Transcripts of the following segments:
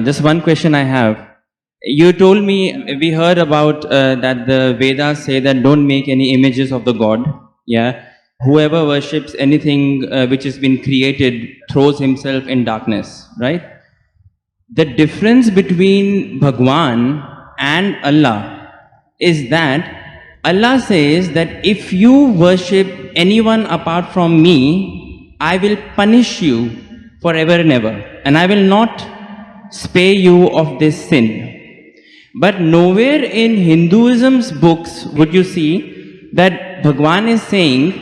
Just one question I have. You told me, we heard about that the Vedas say that don't make any images of the God. Yeah. Whoever worships anything which has been created throws himself in darkness, right? The difference between Bhagwan and Allah is that Allah says that if you worship anyone apart from me, I will punish you forever and ever, and I will not spare you of this sin. But nowhere in Hinduism's books would you see that Bhagwan is saying,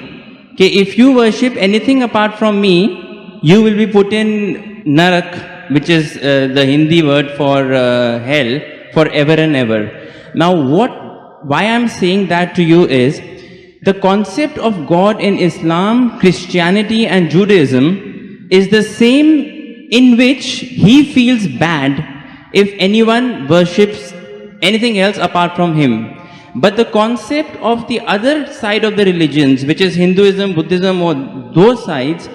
okay, if you worship anything apart from me, you will be put in Narak, which is the Hindi word for hell, forever and ever. Now why I'm saying that to you is, the concept of God in Islam, Christianity and Judaism is the same, in which he feels bad if anyone worships anything else apart from him. But the concept of the other side of the religions, which is Hinduism, Buddhism, or those sides,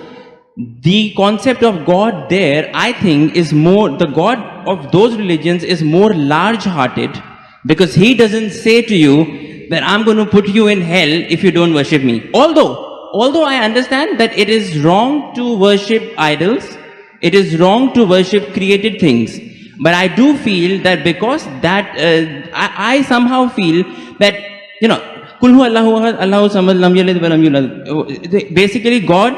the concept of God there, I think, is more, the God of those religions is more large-hearted, because he doesn't say to you that I'm going to put you in hell if you don't worship me. Although I understand that it is wrong to worship idols, it is wrong to worship created things. But I do feel that because that, I somehow feel that, you know, Kulhu Allahu Ahad, Allahu Samad, Lam Yalid wa Lam Yulad. Basically, God,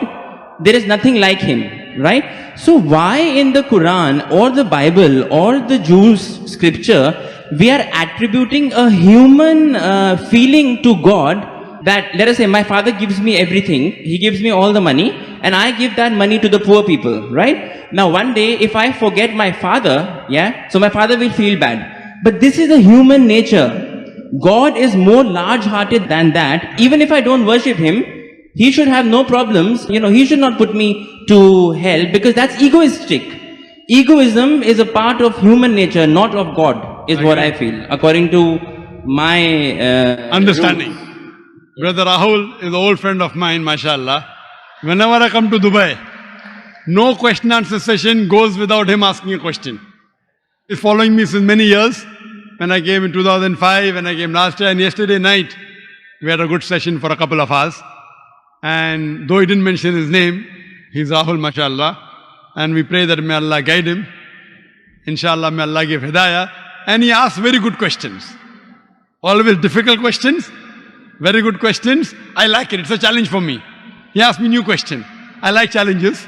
there is nothing like him, right? So why in the Quran or the Bible or the Jews' scripture, we are attributing a human feeling to God, that, let us say, my father gives me everything, he gives me all the money, and I give that money to the poor people, right? Now one day, if I forget my father, yeah, so my father will feel bad. But this is a human nature. God is more large-hearted than that. Even if I don't worship him, he should have no problems. You know, he should not put me to hell, because that's egoistic. Egoism is a part of human nature, not of God, is what I feel, according to my understanding. Brother Rahul is an old friend of mine, mashallah. Whenever I come to Dubai, no question answer session goes without him asking a question. He's following me since many years. When I came in 2005, when I came last year, and yesterday night, we had a good session for a couple of hours. And though he didn't mention his name, he's Rahul, mashallah. And we pray that may Allah guide him. Inshallah, may Allah give hidayah. And he asks very good questions. Always difficult questions, very good questions. I like it. It's a challenge for me. He asked me new question. I like challenges.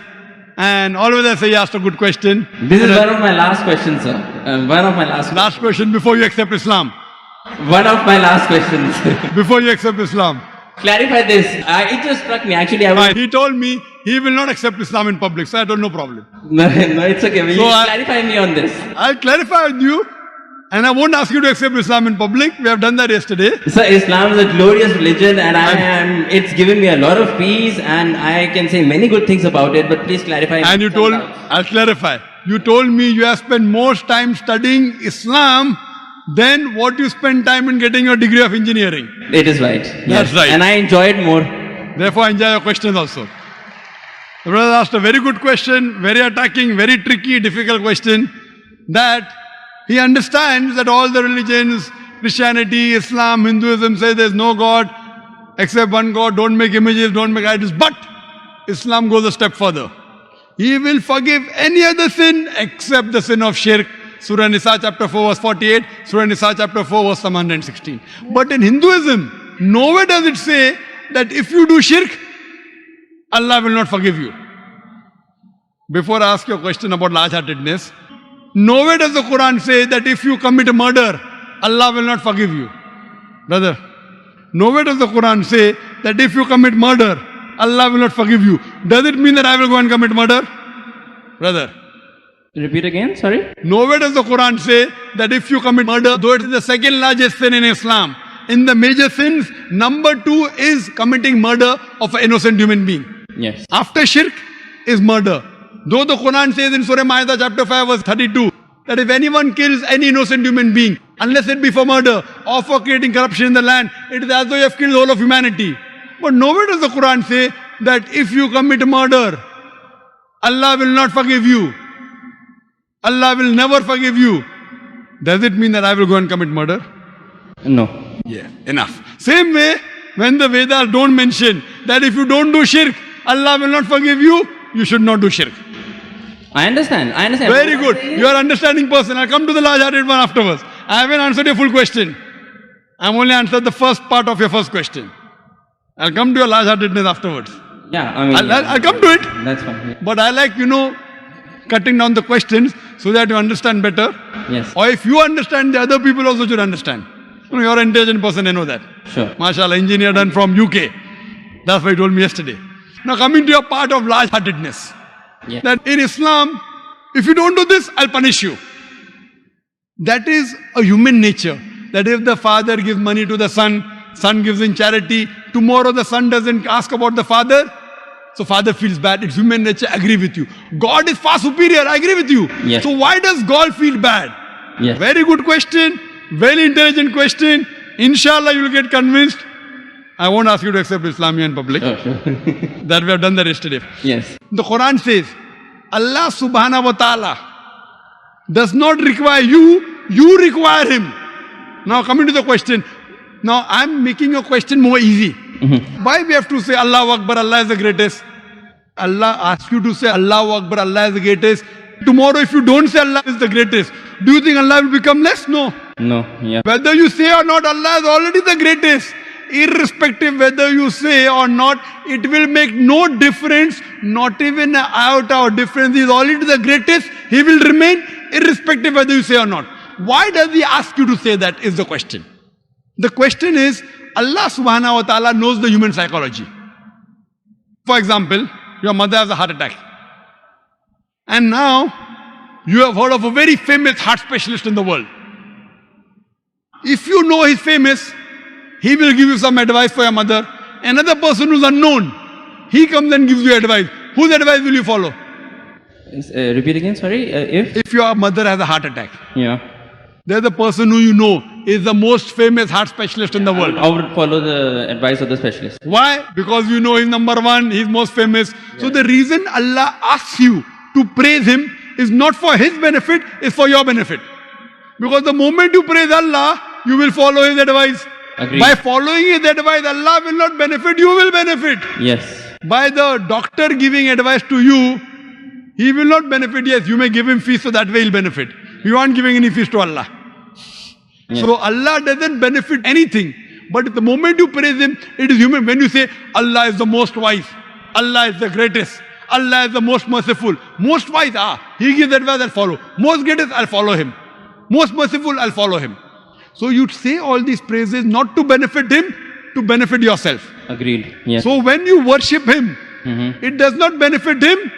And always I say he asked a good question. This is one of my last questions, sir. One of my last questions. Last question before you accept Islam. One of my last questions. Before you accept Islam. Clarify this. It just struck me. Actually, He told me he will not accept Islam in public, so I don't know problem. No, it's okay. Will you clarify me on this? I'll clarify with you, and I won't ask you to accept Islam in public. We have done that yesterday. Sir, Islam is a glorious religion, and it's given me a lot of peace, and I can say many good things about it, but please clarify. And you told, I'll clarify. You told me you have spent more time studying Islam than what you spend time in getting your degree of engineering. It is right. That's right. And I enjoy it more. Therefore, I enjoy your questions also. The brother asked a very good question, very attacking, very tricky, difficult question, that he understands that all the religions, Christianity, Islam, Hinduism, say there's no God except one God, don't make images, don't make idols. But Islam goes a step further. He will forgive any other sin except the sin of shirk. Surah Nisa chapter 4 verse 48, Surah Nisa chapter 4 verse 116. But in Hinduism, nowhere does it say that if you do shirk, Allah will not forgive you. Before I ask you a question about large-heartedness, nowhere does the Quran say that if you commit a murder, Allah will not forgive you. Brother, nowhere does the Quran say that if you commit murder, Allah will not forgive you. Does it mean that I will go and commit murder? Brother. Repeat again, sorry? Nowhere does the Quran say that if you commit murder, though it is the second largest sin in Islam, in the major sins, number 2 is committing murder of an innocent human being. Yes. After shirk is murder. Though the Quran says in Surah Ma'idah chapter 5 verse 32, that if anyone kills any innocent human being, unless it be for murder or for creating corruption in the land, it is as though you have killed the whole of humanity. But nowhere does the Quran say that if you commit murder, Allah will not forgive you. Allah will never forgive you. Does it mean that I will go and commit murder? No. Yeah, enough. Same way, when the Vedas don't mention that if you don't do shirk, Allah will not forgive you, you should not do shirk. I understand. Very good. You are understanding person. I'll come to the large-hearted one afterwards. I haven't answered your full question. I've only answered the first part of your first question. I'll come to your large-heartedness afterwards. Yeah, I mean, I'll come to it. that's fine. Yeah. But I like, cutting down the questions so that you understand better. Yes. Or if you understand, the other people also should understand. You're an intelligent person, I know that. Sure. MashaAllah, engineer done from UK. That's what he told me yesterday. Now coming to your part of large-heartedness. Yeah. That in Islam, if you don't do this, I'll punish you. That is a human nature. That if the father gives money to the son, son gives in charity, tomorrow the son doesn't ask about the father, so father feels bad. It's human nature, I agree with you. God is far superior, I agree with you. Yes. So why does God feel bad? Yes. Very good question, very intelligent question. Inshallah, you will get convinced. I won't ask you to accept Islam in public. Sure. That we have done that yesterday. Yes. The Quran says, Allah subhanahu wa ta'ala does not require you, you require him. Now coming to the question. Now I'm making your question more easy. Why we have to say Allahu Akbar, Allah is the greatest? Allah asks you to say Allahu Akbar, Allah is the greatest. Tomorrow if you don't say Allah is the greatest, do you think Allah will become less? No. No. Yeah. Whether you say or not, Allah is already the greatest. Irrespective whether you say or not, it will make no difference, not even an iota of difference. He is already the greatest. He will remain irrespective whether you say or not. Why does he ask you to say that is the question. The question is, Allah subhanahu wa ta'ala knows the human psychology. For example, your mother has a heart attack. And now, you have heard of a very famous heart specialist in the world. If you know he's famous, he will give you some advice for your mother. Another person who's unknown, he comes and gives you advice. Whose advice will you follow? Repeat again, sorry. If your mother has a heart attack, Yeah. there's a person who you know is the most famous heart specialist in the world. I would follow the advice of the specialist. Why? Because you know he's number one, he's most famous. So the reason Allah asks you to praise him is not for his benefit, it's for your benefit. Because the moment you praise Allah, you will follow his advice. Agreed. By following his advice, Allah will not benefit, you will benefit. Yes. By the doctor giving advice to you, he will not benefit. Yes, you may give him fees so that way he'll benefit. You aren't giving any fees to Allah. Yes. So Allah doesn't benefit anything. But the moment you praise him, it is human. When you say Allah is the most wise, Allah is the greatest, Allah is the most merciful. Most wise, he gives advice, I'll follow. Most greatest, I'll follow him. Most merciful, I'll follow him. So you say all these praises not to benefit him, to benefit yourself. Agreed. Yes. So when you worship him, it does not benefit him,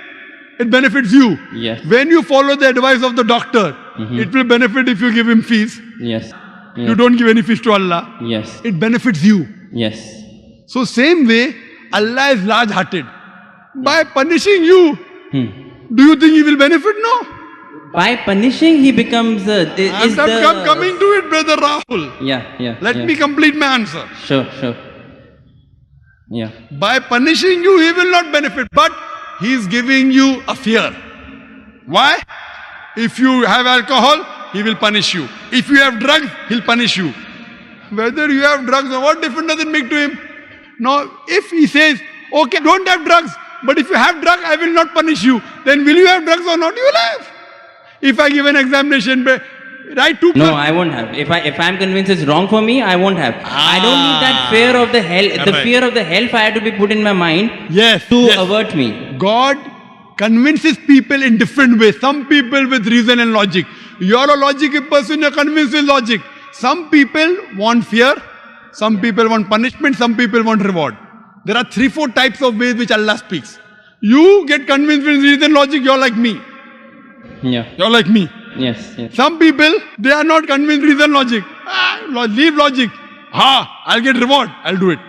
it benefits you. Yes. When you follow the advice of the doctor, it will benefit if you give him fees. Yes. You don't give any fees to Allah. Yes. It benefits you. Yes. So same way, Allah is large-hearted. By punishing you, do you think he will benefit? No. By punishing, he becomes I'm coming to it, brother Rahul. Yeah. Let me complete my answer. Sure. Yeah. By punishing you, he will not benefit, but he is giving you a fear. Why? If you have alcohol, he will punish you. If you have drugs, he'll punish you. Whether you have drugs or what difference does it make to him? Now, if he says, okay, don't have drugs, but if you have drugs, I will not punish you, then will you have drugs or not? You will have. If I give an examination, write two. No, I won't have. If I'm convinced it's wrong for me, I won't have. I don't need that fear of the hell. The fear of the hellfire to be put in my mind to avert me. God convinces people in different ways. Some people with reason and logic. You're a logical person, you're convinced with logic. Some people want fear, some people want punishment, some people want reward. There are 3-4 types of ways which Allah speaks. You get convinced with reason and logic, you're like me. Yeah. You're like me. Yes. Some people, they are not convinced with reason logic. Leave logic. I'll get reward, I'll do it.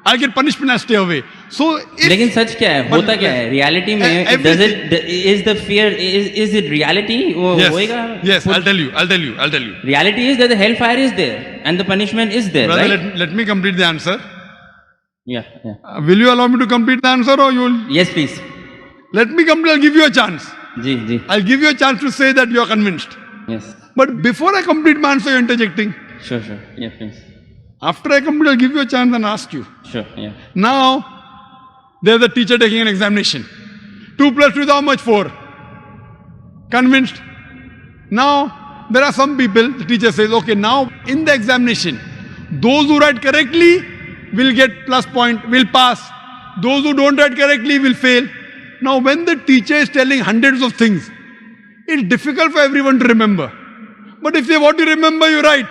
I'll get punishment, I'll stay away. So लेकिन सच क्या है होता क्या है reality में is the fear is it reality वो होएगा yes I'll tell you reality is that the hellfire is there and the punishment is there. Brother, right? let me complete the answer. Yeah. Will you allow me to complete the answer or you will? Yes, please. Let me complete, I'll give you a chance. Ji, ji. I'll give you a chance to say that you're convinced. Yes. But before I complete my answer, you're interjecting. Sure, sure. Yeah, please. After I complete, I'll give you a chance and ask you. Sure, yeah. Now, there's a teacher taking an examination. 2 plus 2 is how much? 4. Convinced? Now, there are some people, the teacher says, okay, now in the examination, those who write correctly will get plus point, will pass. Those who don't write correctly will fail. Now, when the teacher is telling hundreds of things, it's difficult for everyone to remember. But if they want to remember, you write.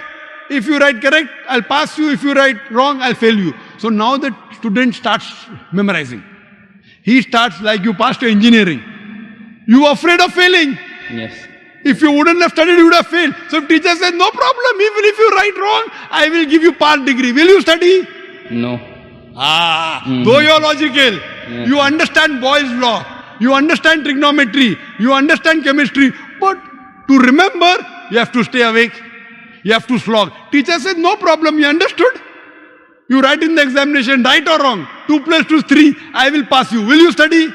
If you write correct, I'll pass you. If you write wrong, I'll fail you. So now the student starts memorizing. He starts like you passed your engineering. You are afraid of failing. Yes. If you wouldn't have studied, you would have failed. So if teacher says, no problem, even if you write wrong, I will give you part degree. Will you study? No. Though you are logical, you understand Boyle's law, you understand trigonometry, you understand chemistry, but to remember, you have to stay awake, you have to slog. Teacher says, no problem, you understood? You write in the examination, right or wrong, 2 plus 2 is 3, I will pass you. Will you study?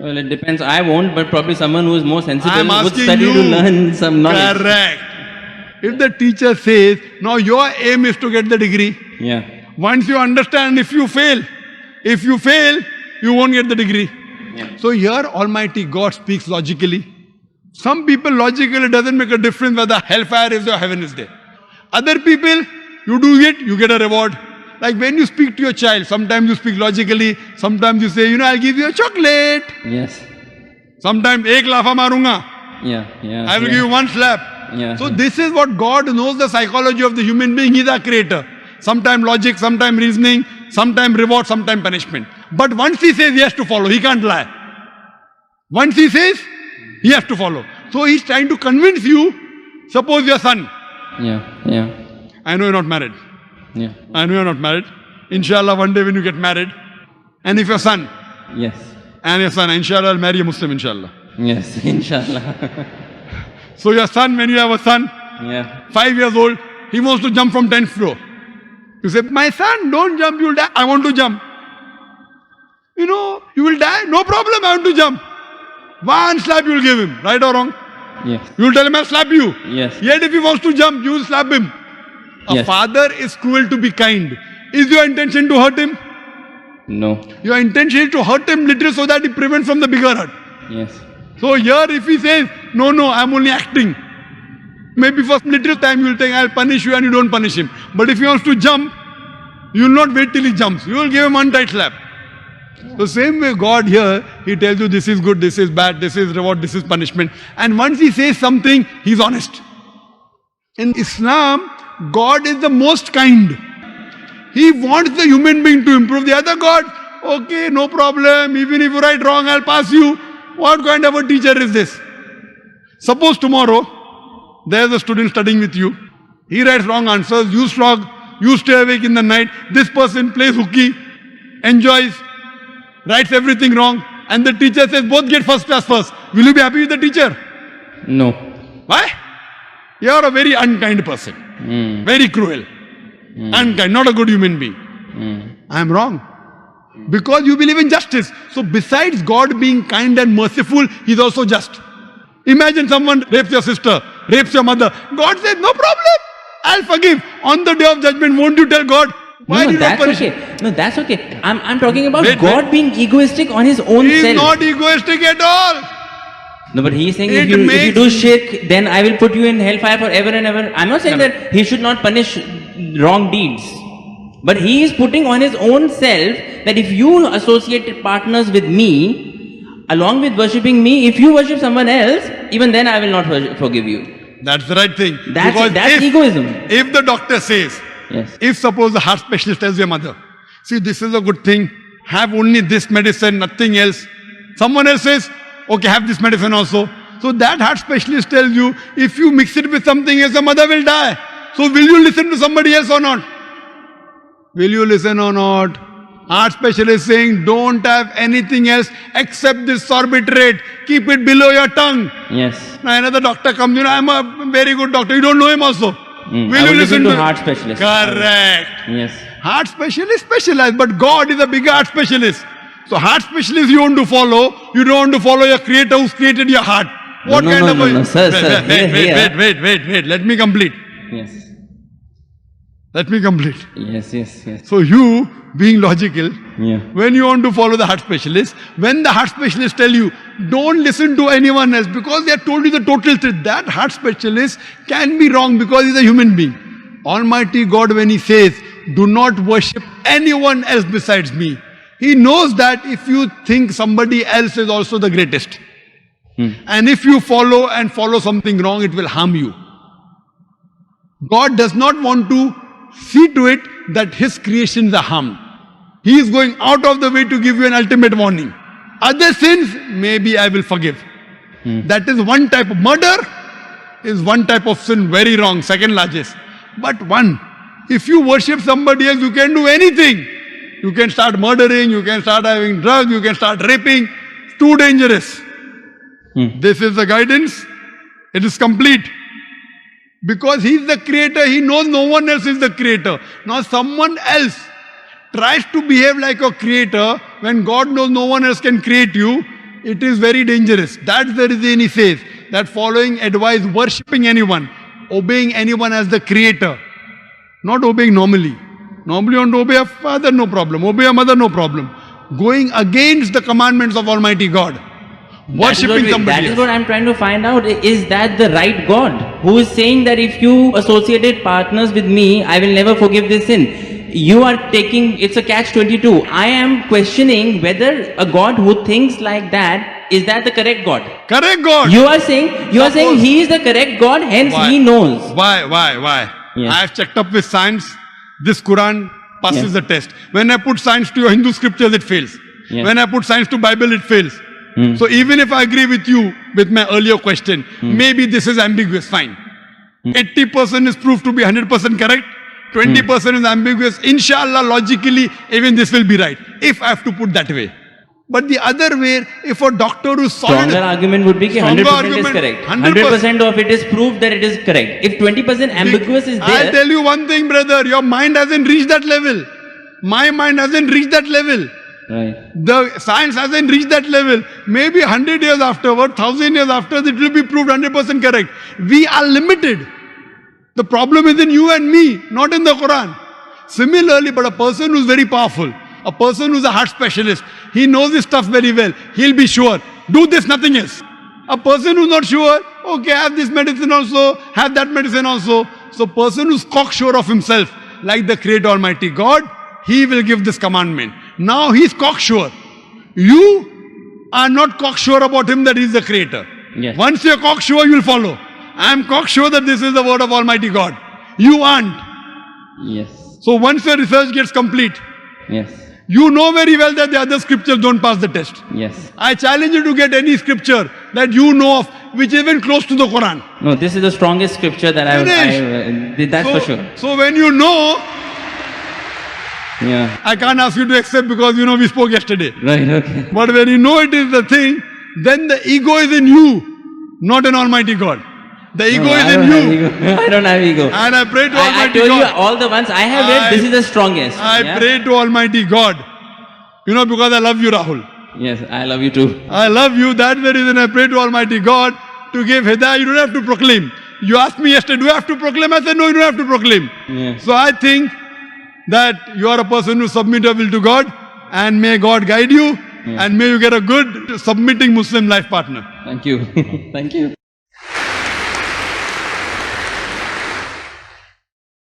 Well, it depends. I won't, but probably someone who is more sensible I am would asking study you. to learn some knowledge. Correct. If the teacher says, now your aim is to get the degree, Yeah. once you understand, if you fail, you won't get the degree. Yeah. So here Almighty God speaks logically. Some people logically it doesn't make a difference whether hellfire is or heaven is there. Other people, you do it, you get a reward. Like when you speak to your child, sometimes you speak logically, sometimes you say, I'll give you a chocolate. Yes. Sometimes, ek lafa marunga. Yeah. Yeah. I will yeah. give you one slap. Yeah. So this is what God knows, the psychology of the human being. He is our creator. Sometimes logic, sometimes reasoning, sometimes reward, sometimes punishment. But once he says, he has to follow. He can't lie. Once he says, he has to follow. So he's trying to convince you. Suppose your son. Yeah. Yeah. I know you're not married. Yeah. I know you're not married. Inshallah, one day when you get married. And if your son. Yes. And your son, inshallah, I'll marry a Muslim, inshallah. Yes. Inshallah. So your son, when you have a son, Yeah. 5 years old, he wants to jump from 10th floor. You say, my son, don't jump, you'll die. I want to jump. You will die. No problem, I want to jump. One slap you will give him, right or wrong? Yes. You will tell him, I'll slap you. Yes. Yet if he wants to jump, you will slap him. A Yes. father is cruel to be kind. Is your intention to hurt him? No. Your intention is to hurt him little so that he prevents from the bigger hurt. Yes. So here if he says, no, I'm only acting. Maybe for little time you will think, I'll punish you and you don't punish him. But if he wants to jump, you will not wait till he jumps. You will give him one tight slap. The same way God here, he tells you this is good, this is bad, this is reward, this is punishment. And once he says something, he's honest. In Islam, God is the most kind. He wants the human being to improve. The other God, okay, no problem. Even if you write wrong, I'll pass you. What kind of a teacher is this? Suppose tomorrow, there's a student studying with you. He writes wrong answers. You slog. You stay awake in the night. This person plays hooky, enjoys, writes everything wrong. And the teacher says, both get first class first. Will you be happy with the teacher? No. Why? You are a very unkind person. Very cruel. Unkind, not a good human being. I am wrong. Because you believe in justice. So besides God being kind and merciful, He is also just. Imagine someone rapes your sister, rapes your mother. God says, no problem. I'll forgive. On the day of judgment, won't you tell God? Why No, did you not that's punish okay. No, that's okay. I'm talking about Wait, God being egoistic on his own He is self. not egoistic at all. No, but he's saying It if you makes- do shirk, then I will put you in hellfire forever and ever. I'm not saying that he should not punish wrong deeds. But he is putting on his own self that if you associate partners with me, along with worshipping me, if you worship someone else, even then I will not forgive you. That's the right thing. That's Because egoism. If the doctor says, Yes. if suppose the heart specialist tells your mother, see, this is a good thing, have only this medicine, nothing else. Someone else says, okay, have this medicine also. So that heart specialist tells you, if you mix it with something else, the mother will die. So will you listen to somebody else or not? Will you listen or not? Heart specialist saying, don't have anything else except this sorbitrate. Keep it below your tongue. Yes. Now another doctor comes, I'm a very good doctor. You don't know him also. Will I you will listen to to heart specialist. Correct. Yes. Heart specialist specialized, but God is a bigger heart specialist. So heart specialist you want to follow, you don't want to follow your creator who's created your heart. What No, kind no, of no, a... no, sir, sir. Wait. Let me complete. Yes. Let me complete. Yes. So you, being logical, Yeah. when you want to follow the heart specialist, when the heart specialist tell you, don't listen to anyone else because they have told you the total truth, that heart specialist can be wrong because he's a human being. Almighty God, when he says, do not worship anyone else besides me, he knows that if you think somebody else is also the greatest, and if you follow something wrong, it will harm you. God does not want to see to it that his creations are harmed. He is going out of the way to give you an ultimate warning. Other sins, maybe I will forgive. That is one type of murder, is one type of sin, very wrong, second largest. But one, if you worship somebody else, you can do anything. You can start murdering, you can start having drugs, you can start raping. It's too dangerous. This is the guidance. It is complete. Because he is the creator, he knows no one else is the creator. Now someone else tries to behave like a creator when God knows no one else can create you. It is very dangerous. That's the reason he says that following advice, worshipping anyone, obeying anyone as the creator, not obeying normally. Normally you want to obey a father, no problem. Obey a mother, no problem. Going against the commandments of Almighty God. Worshipping somebody That is else. what I'm trying to find out. Is that the right God who is saying that if you associated partners with me, I will never forgive this sin? You are taking, it's a catch-22. I am questioning whether a God who thinks like that, is that the correct God? Correct God. You are saying he is the correct God, hence Why? he knows. Why? Yes. I have checked up with science. This Quran passes Yes. the test. When I put science to your Hindu scriptures, it fails. Yes. When I put science to Bible, it fails. So even if I agree with you with my earlier question, maybe this is ambiguous, fine. 80% is proved to be 100% correct. 20% is ambiguous. Inshallah, logically, even this will be right. If I have to put that way. But the other way, if a doctor who is solid... Stronger argument would be that Stronger 100% is argument, correct. 100% 100% of it is proof that it is correct. If 20% ambiguous is I'll there, tell you one thing, brother. Your mind hasn't reached that level. My mind hasn't reached that level. right. The science hasn't reached that level. Maybe 100 years afterward, 1000 years after, it will be proved 100% correct. We are limited. The problem is in you and me, not in the Quran. Similarly, but a person who's very powerful, a person who's a heart specialist, he knows his stuff very well. He'll be sure. Do this, nothing else. A person who's not sure, okay, have this medicine also, have that medicine also. So person who's cocksure of himself, like the Creator Almighty God, he will give this commandment. Now he's cocksure. You are not cocksure about him that he's the Creator. Yes. Once you're cocksure, you will follow. I am cocksure that this is the word of Almighty God. You aren't. Yes. So once your research gets complete, Yes. you know very well that the other scriptures don't pass the test. Yes. I challenge you to get any scripture that you know of which is even close to the Quran. No, this is the strongest scripture that that's so, for sure. So when you know, Yeah. I can't ask you to accept because you know we spoke yesterday. Right, okay. But when you know it is the thing, then the ego is in you, not in Almighty God. The ego No, is I in don't have you. ego. I don't have ego. And I pray to I Almighty told you God. all the ones I have read, this is the strongest. I Yeah? pray to Almighty God. You know, because I love you, Rahul. Yes, I love you too. I love you. That's the reason I pray to Almighty God to give hidayah. You don't have to proclaim. You asked me yesterday, do I have to proclaim? I said, no, you don't have to proclaim. Yeah. So I think that you are a person who submit your will to God, and may God guide you, and may you get a good submitting Muslim life partner. Thank you. Thank you.